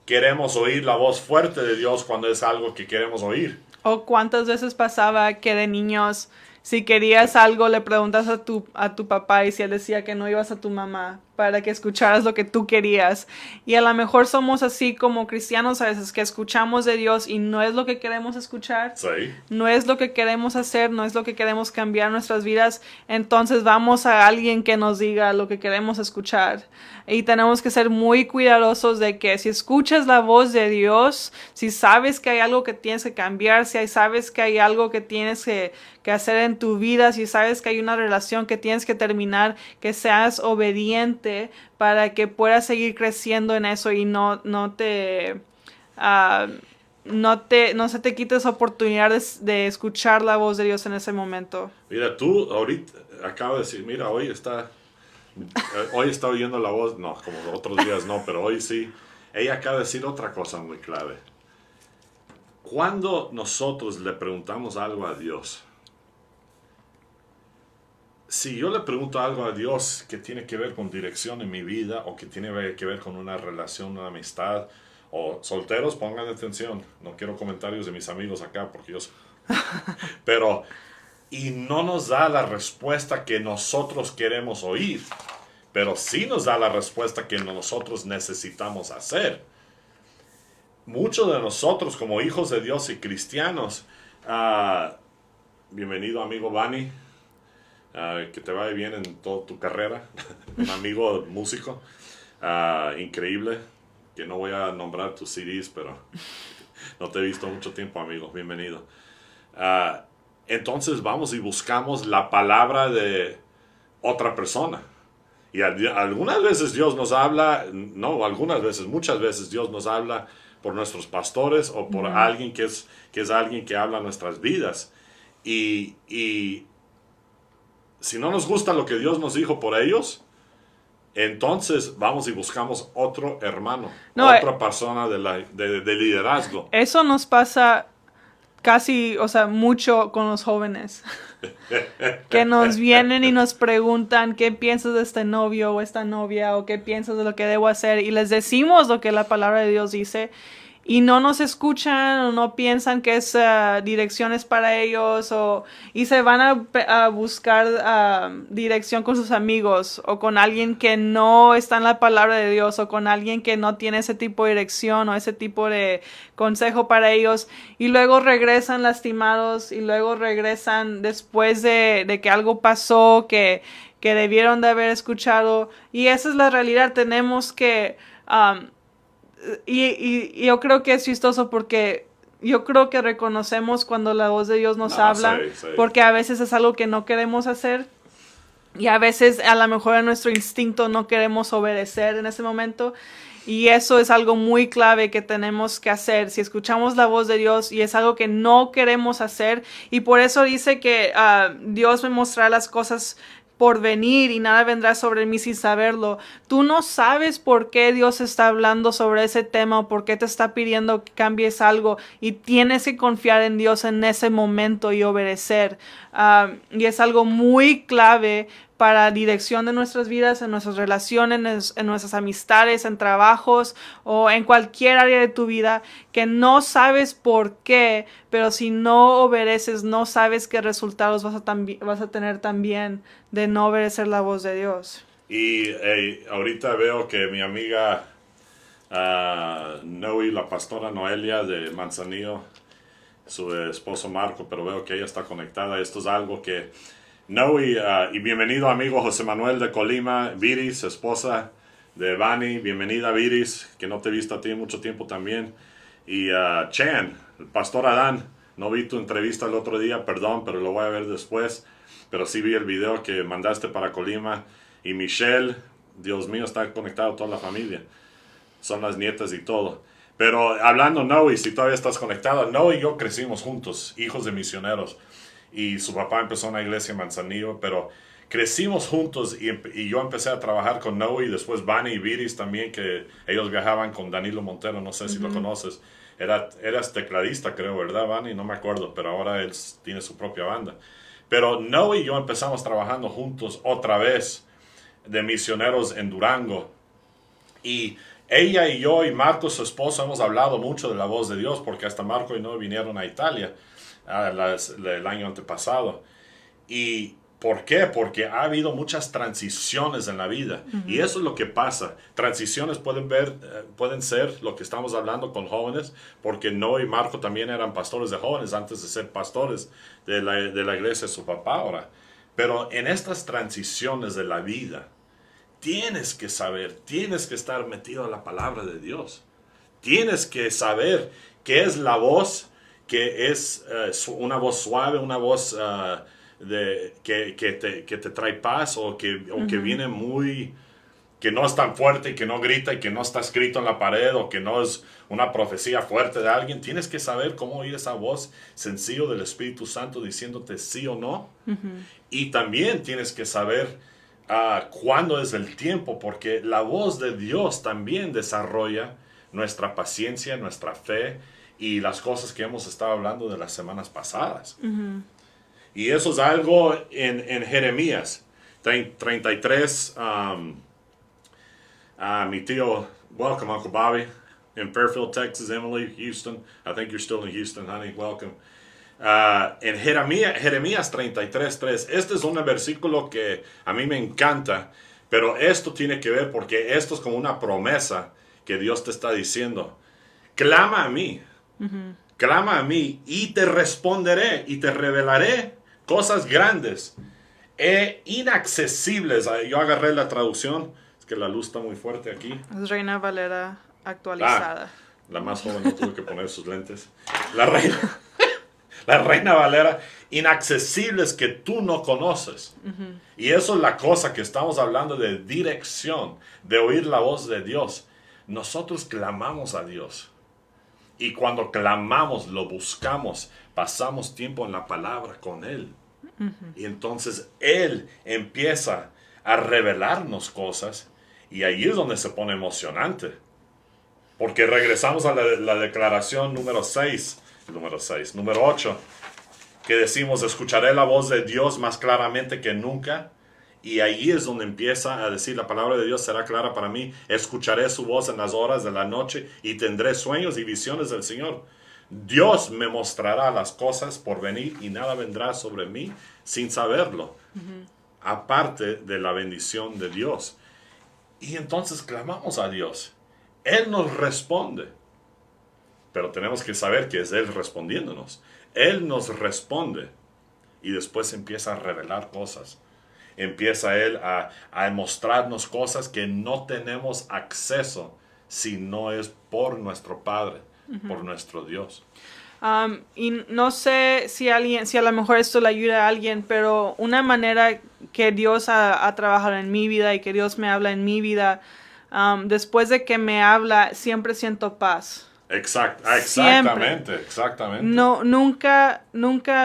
queremos oír la voz fuerte de Dios cuando es algo que queremos oír. O cuántas veces pasaba que de niños, si querías algo, le preguntas a tu papá y si él decía que no ibas a tu mamá para que escucharas lo que tú querías. Y a lo mejor somos así como cristianos a veces, que escuchamos de Dios y no es lo que queremos escuchar. Sí. No es lo que queremos hacer, no es lo que queremos cambiar en nuestras vidas. Entonces vamos a alguien que nos diga lo que queremos escuchar. Y tenemos que ser muy cuidadosos de que si escuchas la voz de Dios, si sabes que hay algo que tienes que cambiar, si sabes que hay algo que tienes que hacer en tu vida, si sabes que hay una relación que tienes que terminar, que seas obediente para que puedas seguir creciendo en eso y no se te quite esa oportunidad de escuchar la voz de Dios en ese momento. Mira, tú ahorita acabas de decir, mira, hoy está oyendo la voz, no, como otros días no, pero hoy sí. Ella acaba de decir otra cosa muy clave. Cuando nosotros le preguntamos algo a Dios, si yo le pregunto algo a Dios que tiene que ver con dirección en mi vida o que tiene que ver con una relación, una amistad, o solteros, pongan atención, no quiero comentarios de mis amigos acá porque yo pero, y no nos da la respuesta que nosotros queremos oír, pero sí nos da la respuesta que nosotros necesitamos hacer. Muchos de nosotros como hijos de Dios y cristianos, bienvenido amigo Bani, que te vaya bien en toda tu carrera, un amigo músico, increíble, que no voy a nombrar tus CDs, pero no te he visto mucho tiempo, amigo, bienvenido. Entonces vamos y buscamos la palabra de otra persona. Y algunas veces Dios nos habla, no, algunas veces, muchas veces Dios nos habla por nuestros pastores o por alguien que es alguien que habla nuestras vidas. Y si no nos gusta lo que Dios nos dijo por ellos, entonces vamos y buscamos otro hermano, otra persona de liderazgo. Eso nos pasa casi, o sea, mucho con los jóvenes. Que nos vienen y nos preguntan qué piensas de este novio o esta novia o qué piensas de lo que debo hacer y les decimos lo que la palabra de Dios dice y no nos escuchan o no piensan que es direcciones para ellos y se van a buscar dirección con sus amigos o con alguien que no está en la palabra de Dios o con alguien que no tiene ese tipo de dirección o ese tipo de consejo para ellos y luego regresan lastimados y luego regresan después de que algo pasó que debieron de haber escuchado y esa es la realidad. Tenemos que y yo creo que es chistoso porque yo creo que reconocemos cuando la voz de Dios nos habla, sí. porque a veces es algo que no queremos hacer y a veces a lo mejor en nuestro instinto no queremos obedecer en ese momento y eso es algo muy clave que tenemos que hacer si escuchamos la voz de Dios y es algo que no queremos hacer y por eso dice que Dios me mostrará las cosas por venir y nada vendrá sobre mí sin saberlo. Tú no sabes por qué Dios está hablando sobre ese tema o por qué te está pidiendo que cambies algo y tienes que confiar en Dios en ese momento y obedecer. Y es algo muy clave para dirección de nuestras vidas, en nuestras relaciones, en nuestras amistades, en trabajos o en cualquier área de tu vida que no sabes por qué, pero si no obedeces, no sabes qué resultados vas a tener también de no obedecer la voz de Dios. Y ahorita veo que mi amiga Noe, la pastora Noelia de Manzanillo, su esposo Marco, pero veo que ella está conectada. Esto es algo que Noe, y bienvenido amigo José Manuel de Colima, Viris, esposa de Bani, bienvenida Viris, que no te he visto a ti en mucho tiempo también. Y Chan, el pastor Adán, no vi tu entrevista el otro día, perdón, pero lo voy a ver después. Pero sí vi el video que mandaste para Colima. Y Michelle, Dios mío, está conectado toda la familia. Son las nietas y todo. Pero hablando, Noe, si todavía estás conectado, Noe y yo crecimos juntos, hijos de misioneros. Y su papá empezó en una iglesia en Manzanillo, pero crecimos juntos y yo empecé a trabajar con Noe y después Bani y Viris también, que ellos viajaban con Danilo Montero, no sé si lo conoces. Eras tecladista, creo, ¿verdad, Bani? No me acuerdo, pero ahora él tiene su propia banda. Pero Noe y yo empezamos trabajando juntos otra vez de misioneros en Durango. Y ella y yo y Marco, su esposo, hemos hablado mucho de la voz de Dios, porque hasta Marco y Noe vinieron a Italia el año antepasado. ¿Y por qué? Porque ha habido muchas transiciones en la vida. Y eso es lo que pasa. Transiciones pueden ser lo que estamos hablando con jóvenes, porque Noe y Marco también eran pastores de jóvenes antes de ser pastores de la iglesia de su papá ahora. Pero en estas transiciones de la vida, tienes que saber, tienes que estar metido en la palabra de Dios. Tienes que saber qué es la voz, que es una voz suave, una voz que te trae paz, o que viene muy, que no es tan fuerte y que no grita y que no está escrito en la pared, o que no es una profecía fuerte de alguien. Tienes que saber cómo oír esa voz sencillo del Espíritu Santo diciéndote sí o no. Y también tienes que saber cuándo es el tiempo, porque la voz de Dios también desarrolla nuestra paciencia, nuestra fe y las cosas que hemos estado hablando de las semanas pasadas. Y eso es algo en Jeremías 33. Mi tío, welcome Uncle Bobby, in Fairfield, Texas. Emily, Houston, I think you're still in Houston, honey, welcome. En Jeremías 33:3, este es un versículo que a mí me encanta, pero esto tiene que ver porque esto es como una promesa que Dios te está diciendo. Clama a mí, clama a mí y te responderé y te revelaré cosas grandes e inaccesibles. Yo agarré la traducción, es que la luz está muy fuerte aquí. Es Reina Valera actualizada. La más joven no tuvo que poner sus lentes. La Reina Valera, inaccesibles que tú no conoces. Y eso es la cosa que estamos hablando de dirección, de oír la voz de Dios. Nosotros clamamos a Dios. Y cuando clamamos, lo buscamos, pasamos tiempo en la palabra con Él. Y entonces Él empieza a revelarnos cosas, y ahí es donde se pone emocionante. Porque regresamos a la declaración número 8, que decimos, escucharé la voz de Dios más claramente que nunca. Y ahí es donde empieza a decir, la palabra de Dios será clara para mí, escucaré su voz en las horas de la noche y tendré sueños y visiones del Señor. Dios me mostrará las cosas por venir y nada vendrá sobre mí sin saberlo, aparte de la bendición de Dios. Y entonces clamamos a Dios. Él nos responde. Pero tenemos que saber que es Él respondiéndonos. Él nos responde y después empieza a revelar cosas. Empieza Él a mostrarnos cosas que no tenemos acceso si no es por nuestro Padre, por nuestro Dios. Y no sé si a lo mejor esto le ayuda a alguien, pero una manera que Dios ha trabajado en mi vida y que Dios me habla en mi vida, después de que me habla, siempre siento paz. Exactamente. No, nunca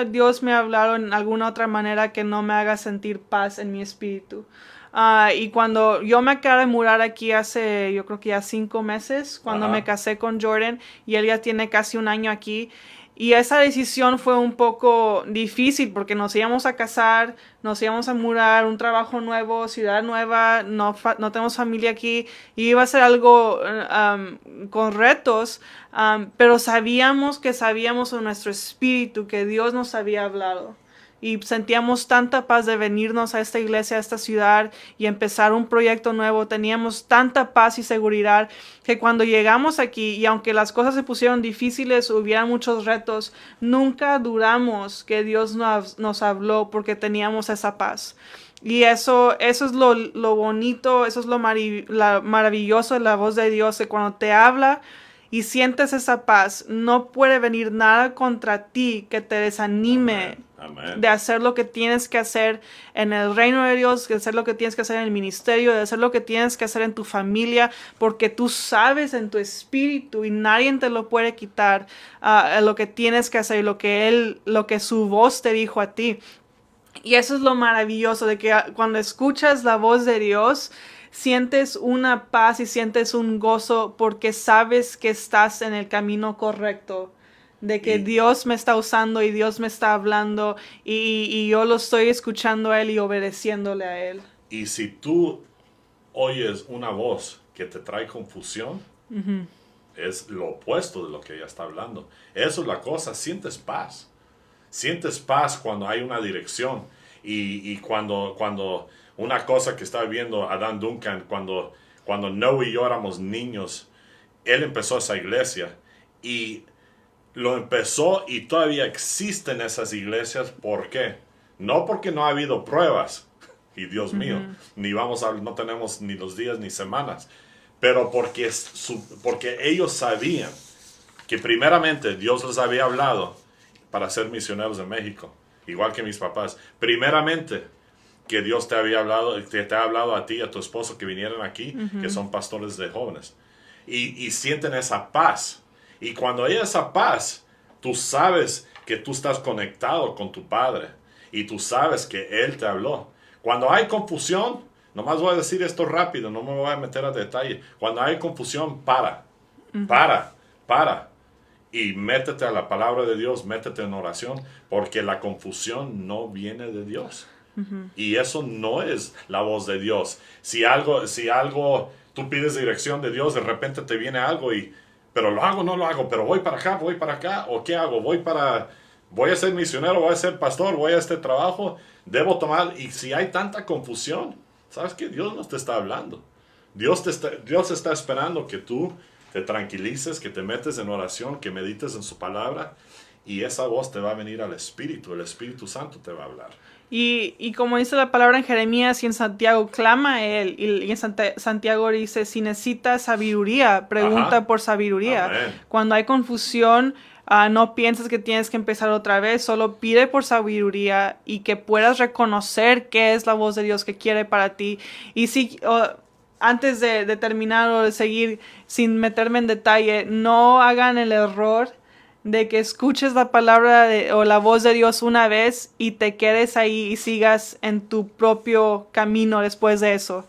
Dios me ha hablado en alguna otra manera que no me haga sentir paz en mi espíritu. Y cuando yo me acabo de mudar aquí hace, yo creo que ya 5 meses, cuando me casé con Jordan, y él ya tiene casi 1 año aquí. Y esa decisión fue un poco difícil porque nos íbamos a casar, nos íbamos a mudar, un trabajo nuevo, ciudad nueva, no tenemos familia aquí, y iba a ser algo con retos, pero sabíamos en nuestro espíritu que Dios nos había hablado. Y sentíamos tanta paz de venirnos a esta iglesia, a esta ciudad y empezar un proyecto nuevo. Teníamos tanta paz y seguridad que cuando llegamos aquí, y aunque las cosas se pusieron difíciles, hubiera muchos retos, nunca dudamos que Dios nos habló porque teníamos esa paz. Y eso es lo bonito, eso es lo maravilloso de la voz de Dios, que cuando te habla y sientes esa paz, no puede venir nada contra ti que te desanime. Amén. De hacer lo que tienes que hacer en el reino de Dios, de hacer lo que tienes que hacer en el ministerio, de hacer lo que tienes que hacer en tu familia, porque tú sabes en tu espíritu y nadie te lo puede quitar, lo que tienes que hacer, lo que su voz te dijo a ti. Y eso es lo maravilloso, de que cuando escuchas la voz de Dios, sientes una paz y sientes un gozo porque sabes que estás en el camino correcto. de que Y- Dios me está usando y Dios me está hablando y yo lo estoy escuchando a Él y obedeciéndole a Él. Y si tú oyes una voz que te trae confusión, es lo opuesto de lo que ella está hablando. Eso es la cosa, sientes paz. Sientes paz cuando hay una dirección. Y cuando una cosa que estaba viendo Adán Duncan, cuando Noé y yo éramos niños, él empezó esa iglesia y lo empezó y todavía existen esas iglesias. ¿Por qué? No porque no ha habido pruebas, y Dios mío, no tenemos ni los días ni semanas, pero porque ellos sabían que primeramente Dios les había hablado para ser misioneros en México, igual que mis papás. Primeramente que Dios te había hablado, que te ha hablado a ti y a tu esposo que vinieran aquí, que son pastores de jóvenes. Y sienten esa paz. Y cuando hay esa paz, tú sabes que tú estás conectado con tu Padre. Y tú sabes que Él te habló. Cuando hay confusión, nomás voy a decir esto rápido, no me voy a meter a detalle. Cuando hay confusión, para. Y métete a la palabra de Dios, métete en oración, porque la confusión no viene de Dios. Y eso no es la voz de Dios. Si algo, tú pides dirección de Dios, de repente te viene algo pero lo hago, no lo hago, pero voy para acá, o qué hago, voy a ser misionero, voy a ser pastor, voy a este trabajo, debo tomar, y si hay tanta confusión, ¿sabes qué? Dios no te está hablando. Dios está esperando que tú te tranquilices, que te metes en oración, que medites en su palabra, y esa voz te va a venir al Espíritu, el Espíritu Santo te va a hablar. Y como dice la palabra en Jeremías y en Santiago, clama a Él. Y en Santiago dice, si necesitas sabiduría, pregunta Ajá. por sabiduría. Amén. Cuando hay confusión, no pienses que tienes que empezar otra vez, solo pide por sabiduría y que puedas reconocer qué es la voz de Dios que quiere para ti. Y si... antes de terminar o de seguir sin meterme en detalle, no hagan el error de que escuches la palabra o la voz de Dios una vez y te quedes ahí y sigas en tu propio camino después de eso.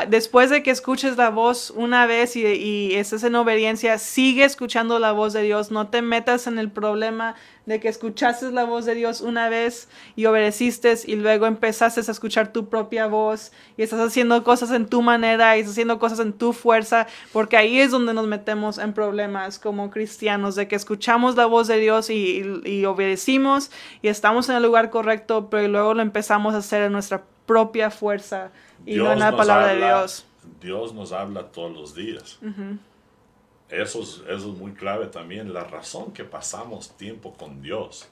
Después de que escuches la voz una vez y estés en obediencia, sigue escuchando la voz de Dios. No te metas en el problema de que escuchaste la voz de Dios una vez y obedeciste y luego empezaste a escuchar tu propia voz y estás haciendo cosas en tu manera y estás haciendo cosas en tu fuerza, porque ahí es donde nos metemos en problemas como cristianos, de que escuchamos la voz de Dios y obedecimos y estamos en el lugar correcto, pero luego lo empezamos a hacer en nuestra propia fuerza y no en la palabra de Dios. Dios nos habla todos los días. Eso es muy clave también. La razón que pasamos tiempo con Dios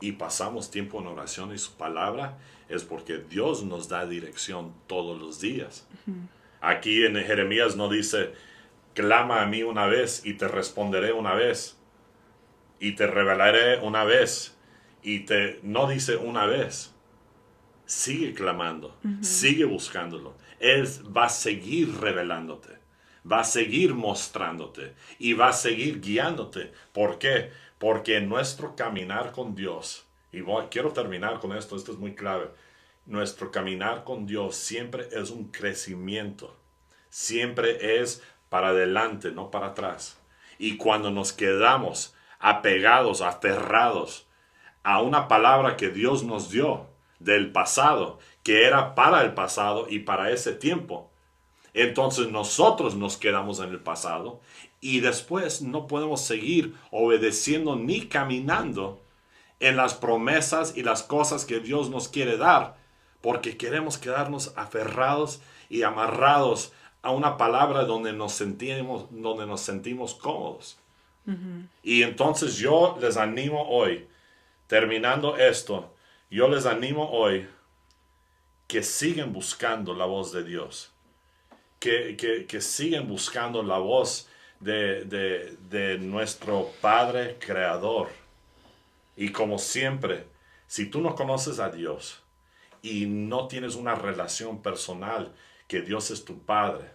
y pasamos tiempo en oración y su palabra es porque Dios nos da dirección todos los días. Aquí en Jeremías no dice, clama a mí una vez y te responderé una vez y te revelaré una vez. No dice una vez. Sigue clamando, sigue buscándolo. Él va a seguir revelándote, va a seguir mostrándote y va a seguir guiándote. ¿Por qué? Porque nuestro caminar con Dios, quiero terminar con esto es muy clave, nuestro caminar con Dios siempre es un crecimiento, siempre es para adelante, no para atrás. Y cuando nos quedamos apegados, aferrados a una palabra que Dios nos dio, del pasado, que era para el pasado y para ese tiempo, entonces nosotros nos quedamos en el pasado y después no podemos seguir obedeciendo ni caminando en las promesas y las cosas que Dios nos quiere dar, porque queremos quedarnos aferrados y amarrados a una palabra donde nos sentimos cómodos. Y entonces yo les animo hoy, terminando esto, yo les animo hoy que sigan buscando la voz de Dios, que sigan buscando la voz de nuestro Padre Creador. Y como siempre, si tú no conoces a Dios y no tienes una relación personal, que Dios es tu Padre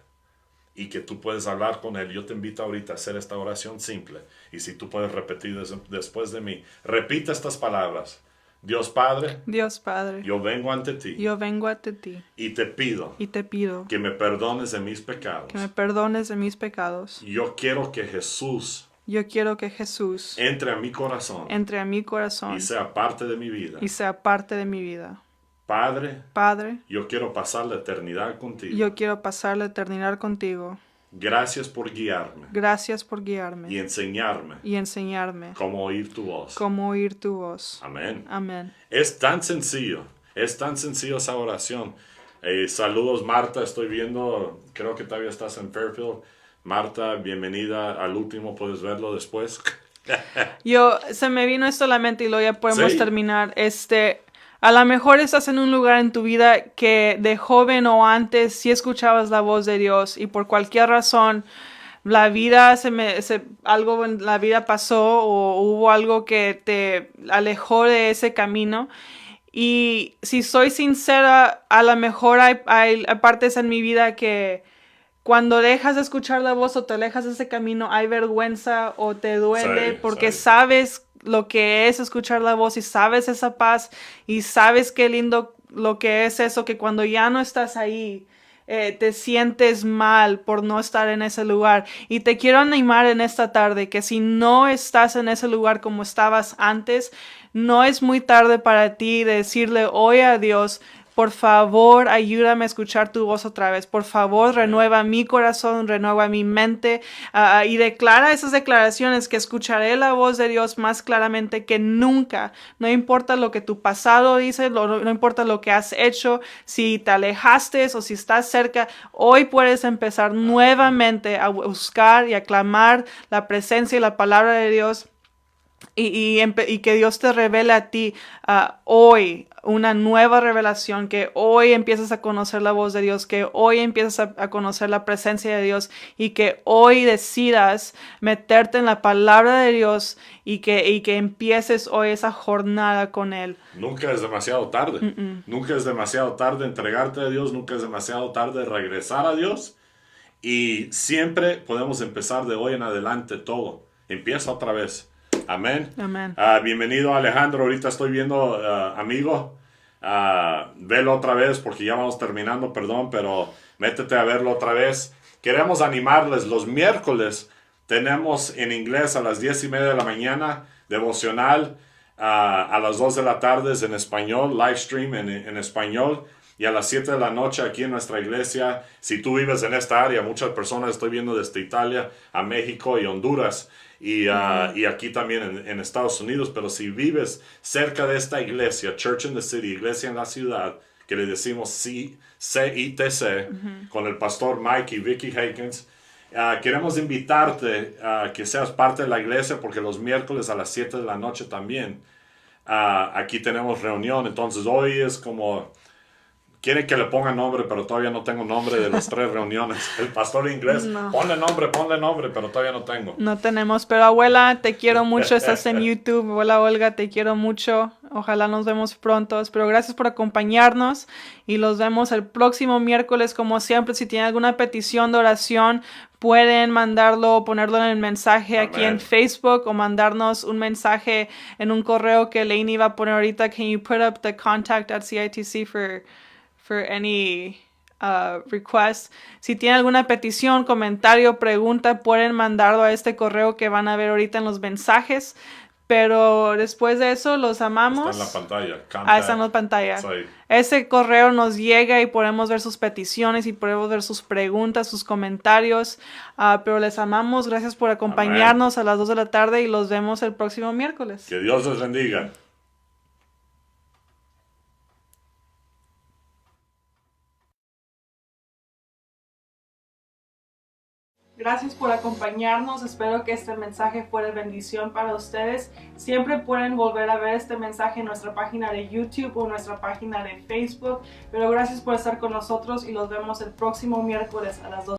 y que tú puedes hablar con Él, yo te invito ahorita a hacer esta oración simple. Y si tú puedes repetir después de mí, repite estas palabras. Dios Padre, Dios Padre, yo vengo ante ti yo vengo ante ti y te pido y te pido que me perdones de mis pecados. que me perdones de mis pecados. Yo quiero que Jesús Yo quiero que Jesús entre a mi corazón entre a mi corazón y sea parte de mi vida. y sea parte de mi vida. Padre, Padre, yo quiero pasar la eternidad contigo. yo quiero pasar la eternidad contigo. Gracias por guiarme Gracias por guiarme y enseñarme cómo oír tu voz. cómo oír tu voz. Amén. Amén. Es tan sencillo esa oración. Saludos, Marta, estoy viendo, creo que todavía estás en Fairfield. Marta, bienvenida al último, puedes verlo después. Se me vino esto a la mente y luego ya podemos Sí. terminar. A lo mejor estás en un lugar en tu vida que de joven o antes sí escuchabas la voz de Dios y por cualquier razón la vida algo en la vida pasó o hubo algo que te alejó de ese camino. Y si soy sincera, a lo mejor hay partes en mi vida que cuando dejas de escuchar la voz o te alejas de ese camino, hay vergüenza o te duele Sí, porque sí. sabes lo que es escuchar la voz y sabes esa paz y sabes qué lindo lo que es eso, que cuando ya no estás ahí, te sientes mal por no estar en ese lugar. Y te quiero animar en esta tarde que si no estás en ese lugar como estabas antes, no es muy tarde para ti de decirle hoy a Dios, por favor, ayúdame a escuchar tu voz otra vez. Por favor, renueva mi corazón, renueva mi mente y declara esas declaraciones que escucharé la voz de Dios más claramente que nunca. No importa lo que tu pasado dice, no importa lo que has hecho, si te alejaste o si estás cerca, hoy puedes empezar nuevamente a buscar y a clamar la presencia y la palabra de Dios. Y que Dios te revele a ti hoy una nueva revelación, que hoy empiezas a conocer la voz de Dios, que hoy empiezas a conocer la presencia de Dios y que hoy decidas meterte en la palabra de Dios y que empieces hoy esa jornada con Él. Nunca es demasiado tarde. Nunca es demasiado tarde entregarte a Dios, nunca es demasiado tarde regresar a Dios. Y siempre podemos empezar de hoy en adelante todo. Empieza otra vez. Amén. Amén. Bienvenido, Alejandro. Ahorita estoy viendo, amigo. Velo otra vez porque ya vamos terminando, perdón, pero métete a verlo otra vez. Queremos animarles. Los miércoles tenemos en inglés a las 10:30 de la mañana, devocional. A las 2 de la tarde es en español, live stream en español. Y a las 7 de la noche aquí en nuestra iglesia, si tú vives en esta área, muchas personas estoy viendo desde Italia a México y Honduras y aquí también en Estados Unidos, pero si vives cerca de esta iglesia, Church in the City, iglesia en la ciudad, que le decimos CITC, con el pastor Mike y Vicky Hakens, queremos invitarte a que seas parte de la iglesia porque los miércoles a las 7 de la noche también aquí tenemos reunión. Entonces hoy es como... Quieren que le ponga nombre, pero todavía no tengo nombre de las 3 reuniones. El pastor inglés, No. ponle nombre, pero todavía no tengo. No tenemos, pero abuela, te quiero mucho, estás en YouTube, abuela Olga, te quiero mucho, ojalá nos vemos pronto, pero gracias por acompañarnos y los vemos el próximo miércoles, como siempre. Si tienen alguna petición de oración, pueden mandarlo o ponerlo en el mensaje aquí en Facebook o mandarnos un mensaje en un correo que Lainey va a poner ahorita. Can you put up the contact at CITC for any request? Si tienen alguna petición, comentario, pregunta, pueden mandarlo a este correo que van a ver ahorita en los mensajes. Pero después de eso, los amamos. Está en la pantalla. Está en la pantalla. Sí. Ese correo nos llega y podemos ver sus peticiones y podemos ver sus preguntas, sus comentarios. Pero les amamos. Gracias por acompañarnos a las 2 de la tarde y los vemos el próximo miércoles. Que Dios les bendiga. Gracias por acompañarnos. Espero que este mensaje fuera de bendición para ustedes. Siempre pueden volver a ver este mensaje en nuestra página de YouTube o en nuestra página de Facebook. Pero gracias por estar con nosotros y los vemos el próximo miércoles a las 2.